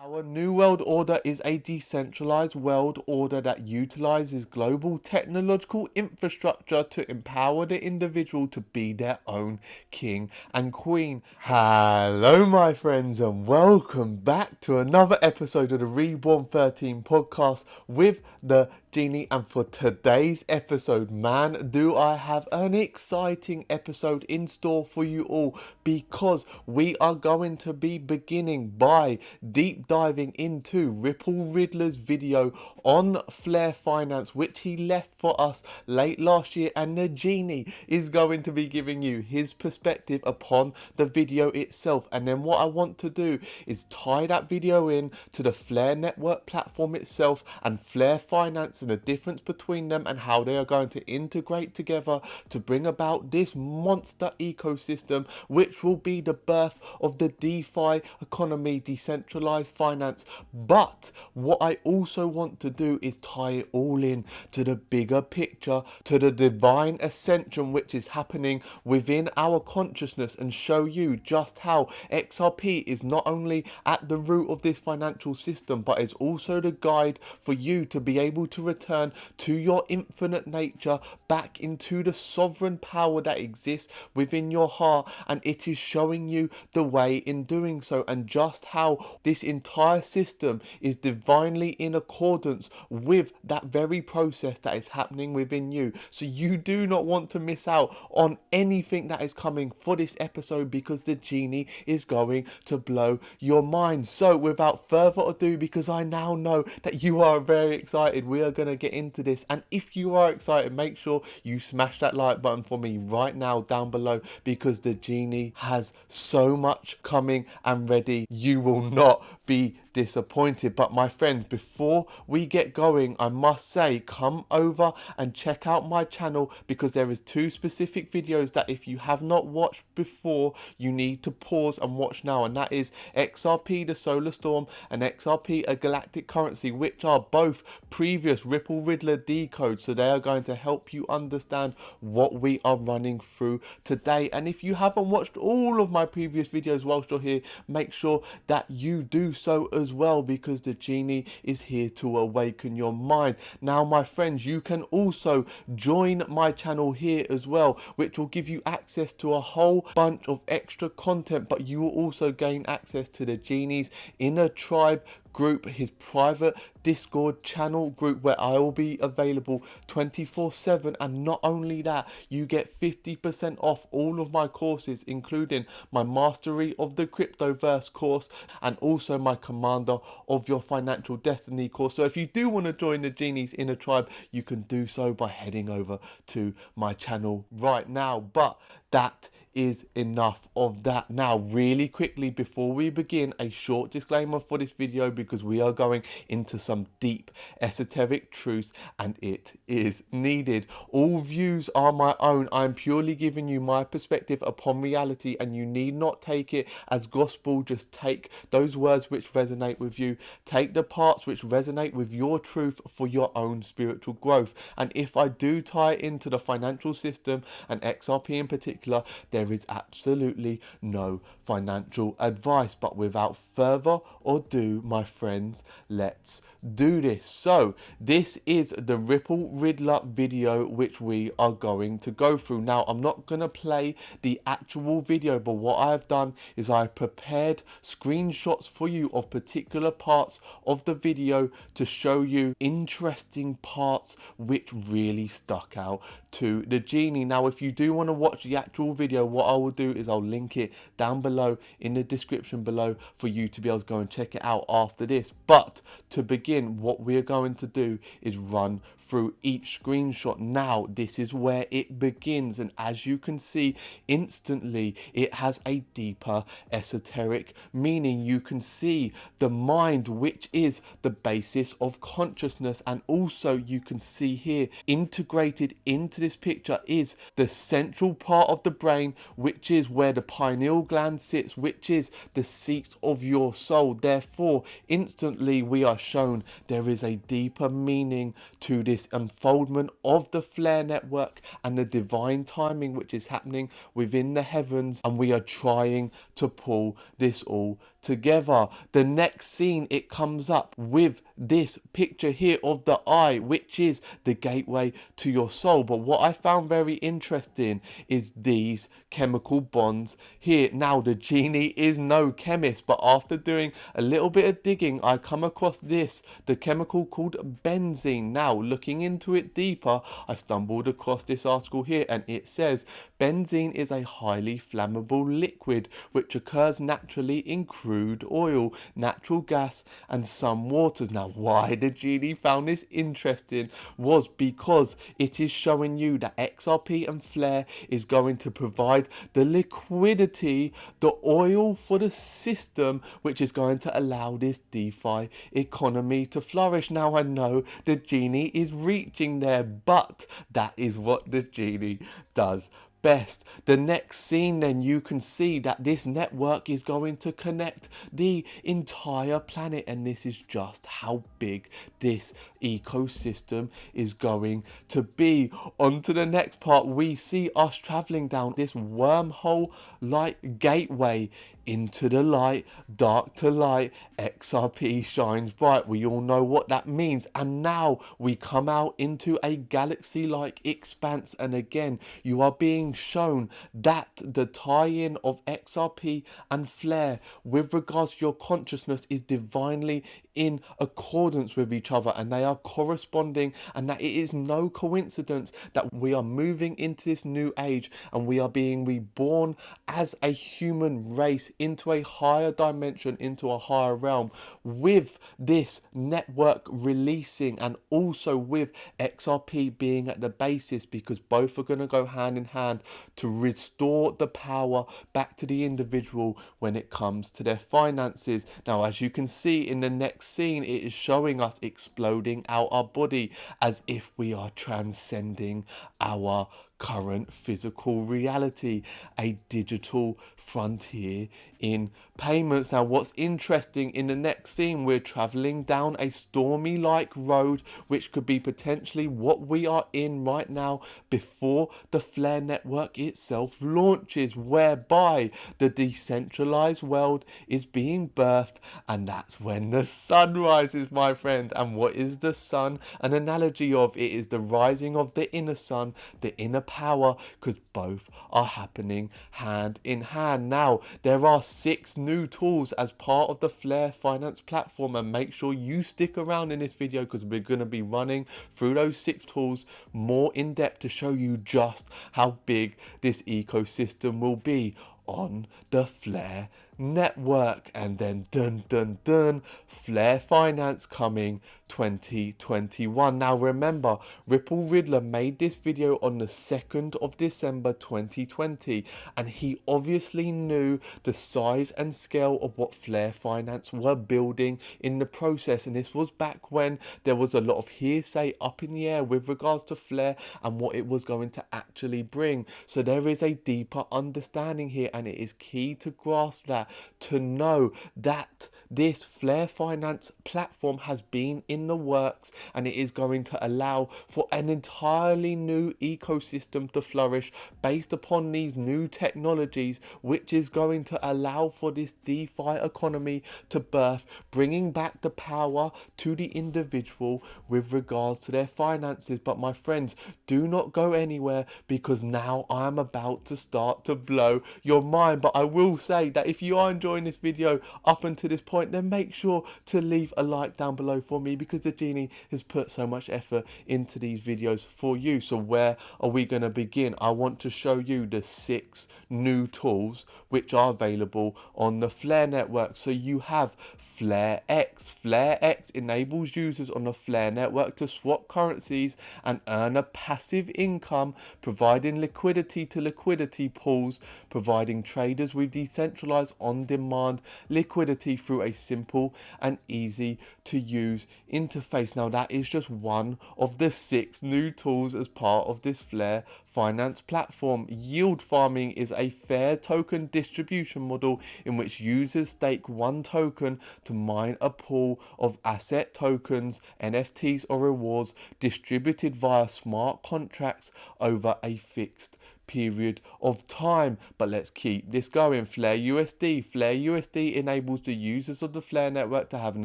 Our new world order is a decentralized world order that utilizes global technological infrastructure to empower the individual to be their own king and queen. Hello, my friends, and welcome back to another episode of the Reborn 13 podcast with the Genie. And for today's episode, man, do I have an exciting episode in store for you all, because we are going to be beginning by deep diving into Ripple Riddler's video on Flare Finance, which he left for us late last year, and the Genie is going to be giving you his perspective upon the video itself. And then what I want to do is tie that video in to the Flair network platform itself and Flare Finance and the difference between them and how they are going to integrate together to bring about this monster ecosystem, which will be the birth of the DeFi economy, decentralized finance. But what I also want to do is tie it all in to the bigger picture, to the divine ascension which is happening within our consciousness, and show you just how XRP is not only at the root of this financial system, but is also the guide for you to be able to return to your infinite nature, back into the sovereign power that exists within your heart. And it is showing you the way in doing so, and just how this entire system is divinely in accordance with that very process that is happening within you. So you do not want to miss out on anything that is coming for this episode, because the Genie is going to blow your mind. So without further ado, because I now know that you are very excited, we are going to get into this. And if you are excited, make sure you smash that like button for me right now down below, because the Genie has so much coming and ready. You will not be disappointed. But my friends, before we get going, I must say, come over and check out my channel, because there is two specific videos that if you have not watched before, you need to pause and watch now, and that is XRP the Solar Storm and XRP a Galactic Currency, which are both previous Ripple Riddler Decode. So they are going to help you understand what we are running through today. And if you haven't watched all of my previous videos whilst you're here, make sure that you do so as well, because the Genie is here to awaken your mind. Now, my friends, you can also join my channel here as well, which will give you access to a whole bunch of extra content, but you will also gain access to the Genie's inner tribe group, his private Discord channel group, where I will be available 24/7. And not only that, you get 50% off all of my courses, including my Mastery of the Cryptoverse course and also my Commander of Your Financial Destiny course. So if you do want to join the Genie's inner tribe, you can do so by heading over to my channel right now. But that is enough of that. Now, really quickly, before we begin, a short disclaimer for this video, because we are going into some deep esoteric truths and it is needed. All views are my own. I am purely giving you my perspective upon reality, and you need not take it as gospel. Just take those words which resonate with you, take the parts which resonate with your truth for your own spiritual growth. And if I do tie it into the financial system and XRP in particular, there is absolutely no financial advice. But without further ado, my friends, let's do this. So this is the Ripple Riddler video which we are going to go through. Now, I'm not going to play the actual video, but what I've done is I've prepared screenshots for you of particular parts of the video to show you interesting parts which really stuck out to the Genie. Now, if you do want to watch the actual video, what I will do is I'll link it down below in the description below for you to be able to go and check it out after this. But to begin, what we're going to do is run through each screenshot. Now, this is where it begins, and as you can see instantly, it has a deeper esoteric meaning. You can see the mind, which is the basis of consciousness, and also you can see here integrated into this picture is the central part of the brain, which is where the pineal gland sits, which is the seat of your soul. Therefore, instantly we are shown there is a deeper meaning to this unfoldment of the Flair network and the divine timing which is happening within the heavens, and we are trying to pull this all together. The next scene, it comes up with this picture here of the eye, which is the gateway to your soul. But what I found very interesting is these chemical bonds here. Now, the genie is no chemist, but after doing a little bit of digging, I come across this, the chemical called benzene. Now, looking into it deeper, I stumbled across this article here, and it says benzene is a highly flammable liquid which occurs naturally in crude oil, natural gas, and some waters. Now, why the genie found this interesting was because it is showing you that XRP and Flair is going to provide the liquidity, the oil for the system, which is going to allow this DeFi economy to flourish. Now, I know the genie is reaching there, but that is what the genie does best. The next scene, then you can see that this network is going to connect the entire planet, and this is just how big this ecosystem is going to be. On to the next part, we see us traveling down this wormhole like gateway into the light, dark to light, XRP shines bright. We all know what that means. And now we come out into a galaxy-like expanse. And again, you are being shown that the tie-in of XRP and Flair with regards to your consciousness is divinely in accordance with each other, and they are corresponding, and that it is no coincidence that we are moving into this new age and we are being reborn as a human race into a higher dimension, into a higher realm, with this network releasing and also with XRP being at the basis, because both are going to go hand in hand to restore the power back to the individual when it comes to their finances. Now, as you can see in the next scene, it is showing us exploding out our body as if we are transcending our current physical reality, a digital frontier in payments. Now, what's interesting, in the next scene, we're traveling down a stormy like road, which could be potentially what we are in right now before the Flair network itself launches, whereby the decentralized world is being birthed, and that's when the sun rises, my friend. And what is the sun an analogy of? It is the rising of the inner sun, the inner power, because both are happening hand in hand. Now, there are 6 new tools as part of the Flair Finance platform, and make sure you stick around in this video because we're going to be running through those 6 tools more in depth to show you just how big this ecosystem will be on the Flair network. And then dun dun dun, Flair Finance coming 2021. Now remember, Ripple Riddler made this video on the 2nd of December 2020, and he obviously knew the size and scale of what Flair Finance were building in the process, and this was back when there was a lot of hearsay up in the air with regards to Flair and what it was going to actually bring. So there is a deeper understanding here, and it is key to grasp that, to know that this Flair Finance platform has been in the works, and it is going to allow for an entirely new ecosystem to flourish based upon these new technologies, which is going to allow for this DeFi economy to birth, bringing back the power to the individual with regards to their finances. But my friends, do not go anywhere, because now I am about to start to blow your mind. But I will say that if you are enjoying this video up until this point, then make sure to leave a like down below for me, because the genie has put so much effort into these videos for you. So where are we going to begin? I want to show you the 6 new tools which are available on the Flair network. So you have Flair X. Flair X enables users on the Flair network to swap currencies and earn a passive income, providing liquidity to liquidity pools, providing traders with decentralized on-demand liquidity through a simple and easy to use interface. Now that is just one of the 6 new tools as part of this Flare Finance platform. Yield farming is a fair token distribution model in which users stake one token to mine a pool of asset tokens, NFTs or rewards distributed via smart contracts over a fixed period of time. But let's keep this going. Flair USD enables the users of the Flair network to have an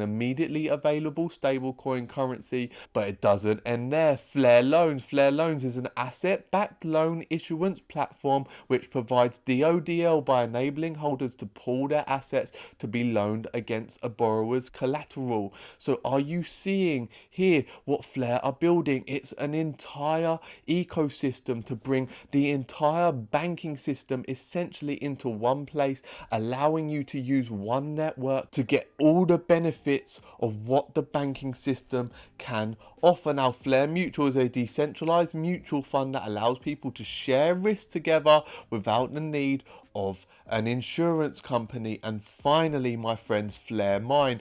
immediately available stablecoin currency, but it doesn't end there. Flair Loans is an asset-backed loan issuance platform which provides DODL by enabling holders to pool their assets to be loaned against a borrower's collateral. So are you seeing here what Flair are building? It's an entire ecosystem to bring the entire banking system essentially into one place, allowing you to use one network to get all the benefits of what the banking system can offer. Now, Flair Mutual is a decentralized mutual fund that allows people to share risk together without the need of an insurance company. And finally, my friends, Flair Mine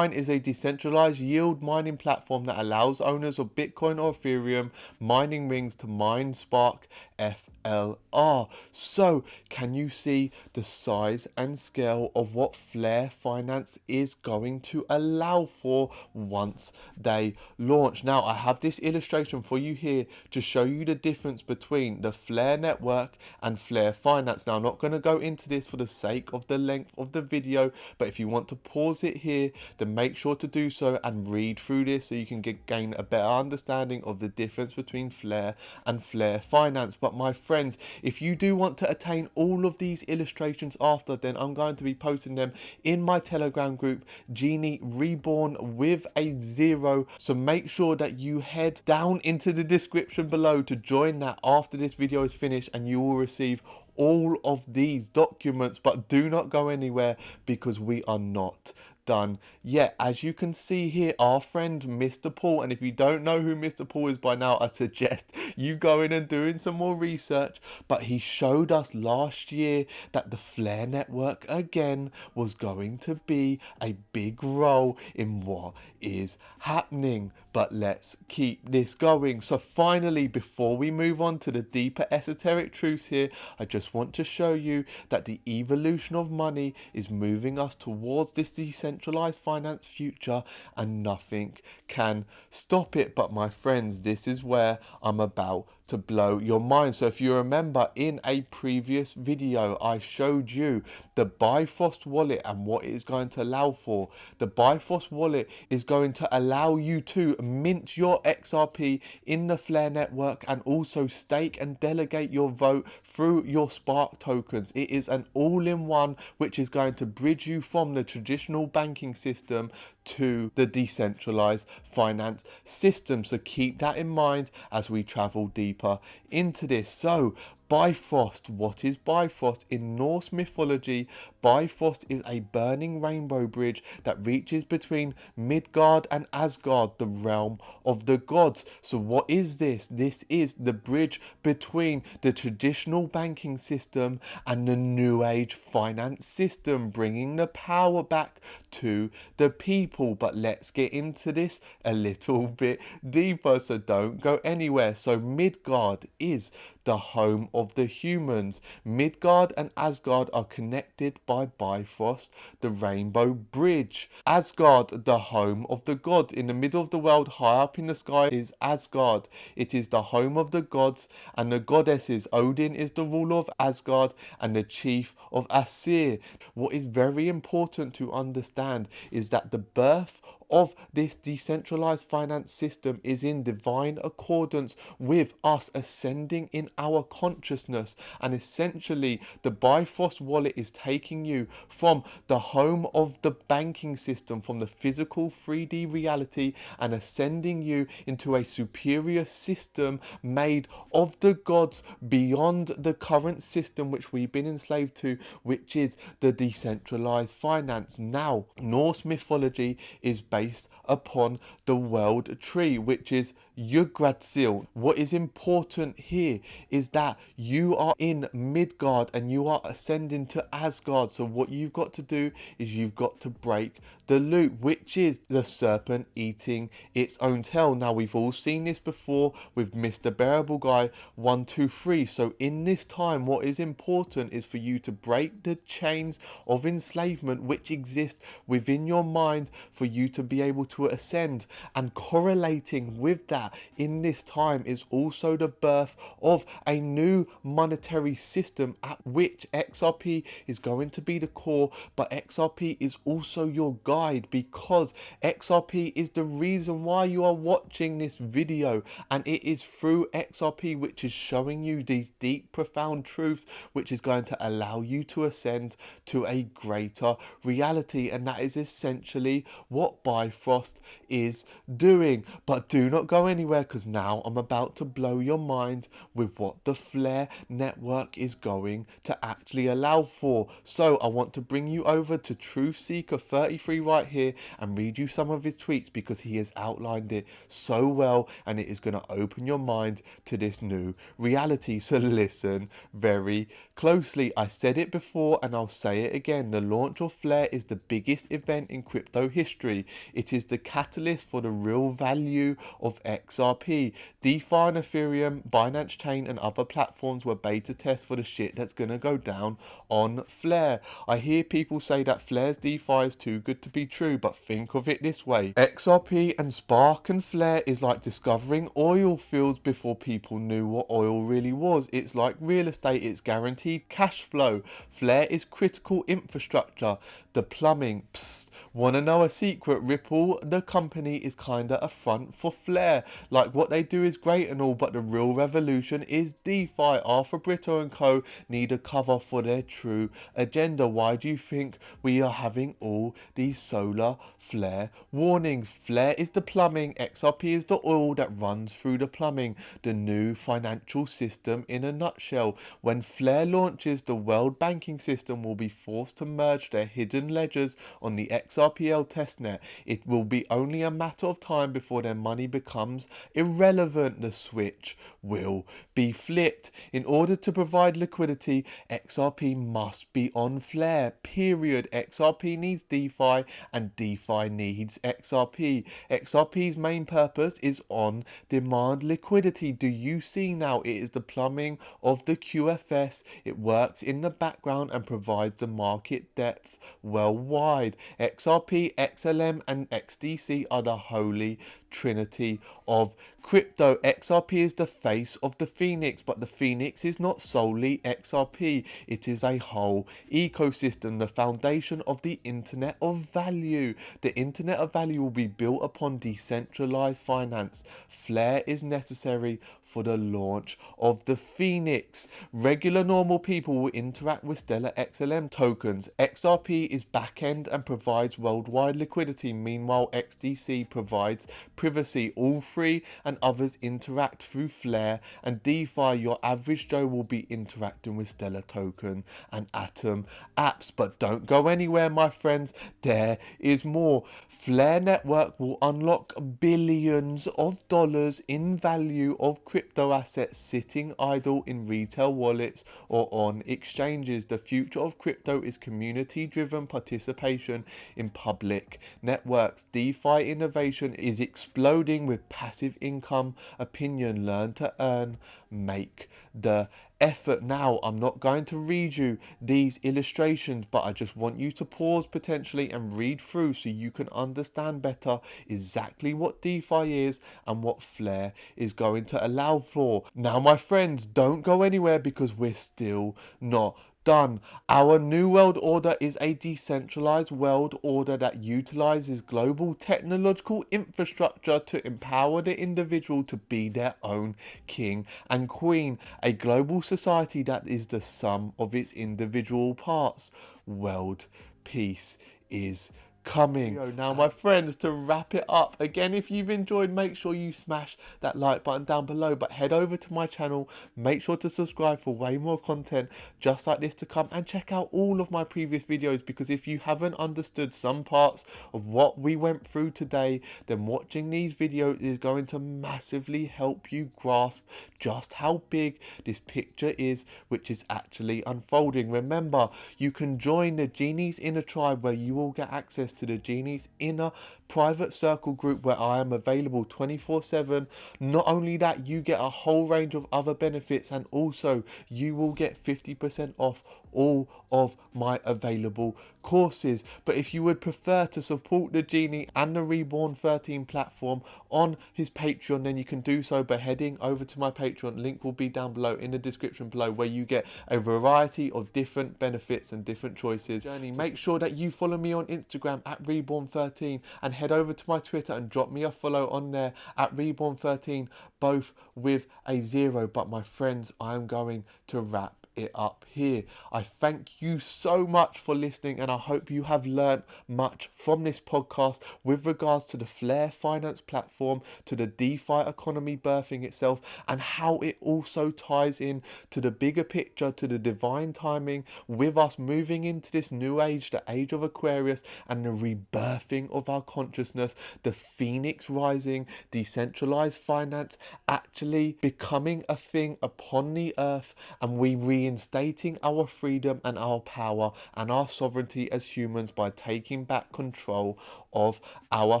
is a decentralized yield mining platform that allows owners of Bitcoin or Ethereum mining rings to mine Spark FLR. So can you see the size and scale of what Flare Finance is going to allow for once they launch? Now, I have this illustration for you here to show you the difference between the Flare network and Flare Finance. Now, I'm not going to go into this for the sake of the length of the video, but if you want to pause it here, then make sure to do so and read through this so you can gain a better understanding of the difference between Flare and Flare Finance. But my friends, if you do want to attain all of these illustrations after, then I'm going to be posting them in my Telegram group, Genie Reborn with a 0. So make sure that you head down into the description below to join that after this video is finished, and you will receive all of these documents. But do not go anywhere because we are not done yet. As you can see here, our friend Mr. Paul, and if you don't know who Mr. Paul is by now, I suggest you going and doing some more research, but he showed us last year that the Flare network again was going to be a big role in what is happening. But let's keep this going. So finally, before we move on to the deeper esoteric truths here, I just want to show you that the evolution of money is moving us towards this decentralized finance future, and nothing can stop it. But my friends, this is where I'm about to blow your mind. So if you remember, in a previous video I showed you the Bifrost wallet and what it is going to allow for. The Bifrost wallet is going to allow you to mint your XRP in the Flare network and also stake and delegate your vote through your Spark tokens. It is an all-in-one which is going to bridge you from the traditional banking system to the decentralized finance system. So keep that in mind as we travel deeper into this. So Bifrost. What is Bifrost? In Norse mythology, Bifrost is a burning rainbow bridge that reaches between Midgard and Asgard, the realm of the gods. So what is this? This is the bridge between the traditional banking system and the new age finance system, bringing the power back to the people. But let's get into this a little bit deeper, so don't go anywhere. So Midgard is the home of the humans. Midgard and Asgard are connected by Bifrost, the rainbow bridge. Asgard, the home of the gods. In the middle of the world, high up in the sky, is Asgard. It is the home of the gods and the goddesses. Odin is the ruler of Asgard and the chief of Aesir. What is very important to understand is that the birth of this decentralized finance system is in divine accordance with us ascending in our consciousness, and essentially the Bifrost wallet is taking you from the home of the banking system, from the physical 3D reality, and ascending you into a superior system made of the gods beyond the current system which we've been enslaved to, which is the decentralized finance. Now, Norse mythology is based upon the world tree, which is Yggdrasil. What is important here is that you are in Midgard and you are ascending to Asgard. So what you've got to do is you've got to break the loop, which is the serpent eating its own tail. Now, we've all seen this before with Mr. Bearable Guy 123. So in this time, what is important is for you to break the chains of enslavement which exist within your mind for you to be able to ascend. And correlating with that in this time is also the birth of a new monetary system at which XRP is going to be the core, but XRP is also your guide, because XRP is the reason why you are watching this video, and it is through XRP which is showing you these deep, profound truths which is going to allow you to ascend to a greater reality. And that is essentially what Bifrost is doing. But do not go anywhere, because now I'm about to blow your mind with what the Flair network is going to actually allow for. So I want to bring you over to Truth Seeker 33 right here and read you some of his tweets, because he has outlined it so well and it is going to open your mind to this new reality. So listen very closely. I said it before and I'll say it again. The launch of Flair is the biggest event in crypto history. It is the catalyst for the real value of XRP. DeFi and Ethereum, Binance Chain and other platforms were beta tests for the shit that's going to go down on Flair. I hear people say that Flair's DeFi is too good to be true, but think of it this way. XRP and Spark and Flair is like discovering oil fields before people knew what oil really was. It's like real estate, it's guaranteed cash flow. Flair is critical infrastructure. The plumbing, psst, wanna know a secret? Ripple, the company, is kinda a front for Flair. Like, what they do is great and all, but the real revolution is DeFi. Arthur Britto and co need a cover for their true agenda. Why do you think we are having all these solar flare warnings? Flair is the plumbing, XRP is the oil that runs through the plumbing. The new financial system in a nutshell. When Flair launches, the world banking system will be forced to merge their hidden ledgers on the XRPL testnet. It will be only a matter of time before their money becomes irrelevant. The switch will be flipped. In order to provide liquidity, XRP must be on Flair, period. XRP needs DeFi and DeFi needs XRP. XRP's main purpose is on demand liquidity. Do you see now? It is the plumbing of the QFS. It works in the background and provides the market depth worldwide. XRP, XLM and XDC are the holy trinity of crypto. XRP is the face of the phoenix, but the phoenix is not solely XRP. It is a whole ecosystem, the foundation of the internet of value. The internet of value will be built upon decentralized finance. Flair is necessary for the launch of the phoenix. Regular normal people will interact with Stellar XLM tokens. XRP is back-end and provides worldwide liquidity. Meanwhile, XDC provides privacy. All three and others interact through Flair and DeFi. Your average Joe will be interacting with Stellar token and Atom apps. But don't go anywhere, my friends. There is more. Flair network will unlock billions of dollars in value of crypto assets sitting idle in retail wallets or on exchanges. The future of crypto is community-driven participation in public networks. DeFi innovation is exploding with passive income. Opinion, learn to earn, make the effort. Now, I'm not going to read you these illustrations, but I just want you to pause potentially and read through so you can understand better exactly what DeFi is and what Flair is going to allow for. Now, my friends, don't go anywhere, because we're still not done. Our new world order is a decentralized world order that utilizes global technological infrastructure to empower the individual to be their own king and queen. A global society that is the sum of its individual parts. World peace is coming. Now, my friends, to wrap it up, again, if you've enjoyed, make sure you smash that like button down below, but head over to my channel, make sure to subscribe for way more content just like this to come, and check out all of my previous videos, because if you haven't understood some parts of what we went through today, then watching these videos is going to massively help you grasp just how big this picture is, which is actually unfolding. Remember, you can join the Genie's Inner Tribe, where you will get access to the Genie's Inner private circle group, where I am available 24/7. Not only that, you get a whole range of other benefits, and also you will get 50% off all of my available courses. But if you would prefer to support the Genie and the Reborn 13 platform on his Patreon, then you can do so by heading over to my Patreon. Link will be down below in the description below, where you get a variety of different benefits and different choices. Make sure that you follow me on Instagram at Reborn13, and head over to my Twitter and drop me a follow on there at Reborn13, both with a 0. But my friends, I am going to wrap it up here. I thank you so much for listening, and I hope you have learned much from this podcast with regards to the Flare Finance platform, to the DeFi economy birthing itself, and how it also ties in to the bigger picture, to the divine timing with us moving into this new age, the age of Aquarius, and the rebirthing of our consciousness, the phoenix rising, decentralized finance actually becoming a thing upon the earth, and we reinstating our freedom and our power and our sovereignty as humans by taking back control of our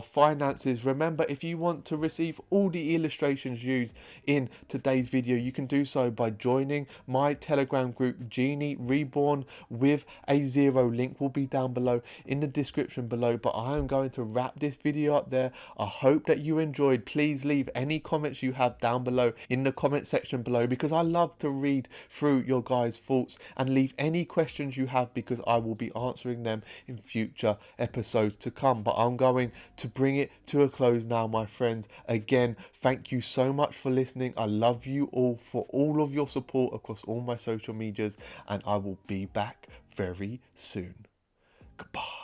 finances. Remember, if you want to receive all the illustrations used in today's video, you can do so by joining my Telegram group, Genie Reborn with a 0. Link will be down below in the description below. But I am going to wrap this video up there. I hope that you enjoyed. Please leave any comments you have down below in the comment section below, because I love to read through your guys' thoughts, and leave any questions you have, because I will be answering them in future episodes to come. But I'm going to bring it to a close now, my friends. Again, thank you so much for listening. I love you all for all of your support across all my social medias, and I will be back very soon. Goodbye.